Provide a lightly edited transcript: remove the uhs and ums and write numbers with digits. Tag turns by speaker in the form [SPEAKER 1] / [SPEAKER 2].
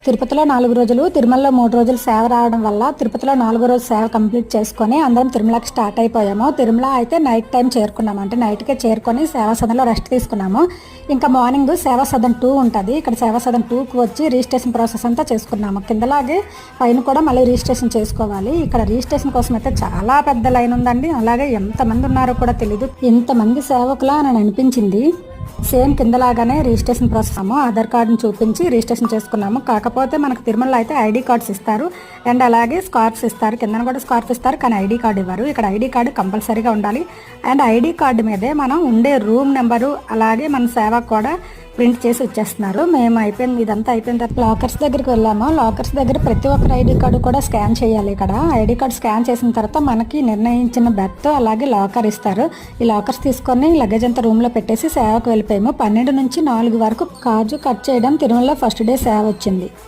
[SPEAKER 1] తిరుపతిలో 4 రోజులు, తిరుమలలో 3 రోజులు సేవ రావడం వల్ల తిరుపతిలో 4వ రోజు సేవ కంప్లీట్ చేసుకొని అందరం తిరుమలకి స్టార్ట్ అయిపోయాము. తిరుమల అయితే నైట్ టైం చేరుకున్నాము. అంటే నైట్కే చేరుకొని సేవా సదన్లో రెస్ట్ తీసుకున్నాము. ఇంకా మార్నింగ్ సేవా సదన్ 2 ఉంటుంది. ఇక్కడ సేవా సదన్ 2కి వచ్చి రిజిస్ట్రేషన్ ప్రాసెస్ అంతా చేసుకున్నాము. కిందలాగే పైన కూడా మళ్ళీ రిజిస్ట్రేషన్ చేసుకోవాలి. ఇక్కడ రిజిస్ట్రేషన్ కోసం అయితే చాలా పెద్ద లైన్ ఉందండి. అలాగే ఎంతమంది ఉన్నారో కూడా తెలీదు. ఇంతమంది సేవకులా అని అనిపించింది. సేమ్ కిందలాగానే రిజిస్ట్రేషన్ ప్రాసెస్ ఆధార్ కార్డుని చూపించి రిజిస్ట్రేషన్ చేసుకున్నాము. కాకపోతే మనకు తిరుమలలో అయితే ఐడి కార్డ్స్ ఇస్తారు అండ్ అలాగే స్కార్ఫ్స్ ఇస్తారు. కిందన కూడా స్కార్ఫ్ ఇస్తారు, కానీ ఐడి కార్డు ఇవ్వరు. ఇక్కడ ఐడి కార్డు కంపల్సరీగా ఉండాలి. అండ్ ఐడి కార్డు మీదే మనం ఉండే రూమ్ నెంబరు అలాగే మన సేవ కూడా ప్రింట్ చేసి వచ్చేస్తున్నారు. మేము ఇదంతా అయిపోయిన తర్వాత లాకర్స్ దగ్గరికి వెళ్ళాము. లాకర్స్ దగ్గర ప్రతి ఒక్కరు ఐడి కార్డు కూడా స్కాన్ చేయాలి. ఇక్కడ ఐడి కార్డు స్కాన్ చేసిన తర్వాత మనకి నిర్ణయించిన బెర్త్ అలాగే లాకర్ ఇస్తారు. ఈ లాకర్స్ తీసుకొని లగేజ్ అంతా రూమ్లో పెట్టేసి సేవకు వెళ్ళిపోయాము. 12 నుంచి 4 వరకు కాజు కట్ చేయడం తిరుమలలో ఫస్ట్ డే సేవ వచ్చింది.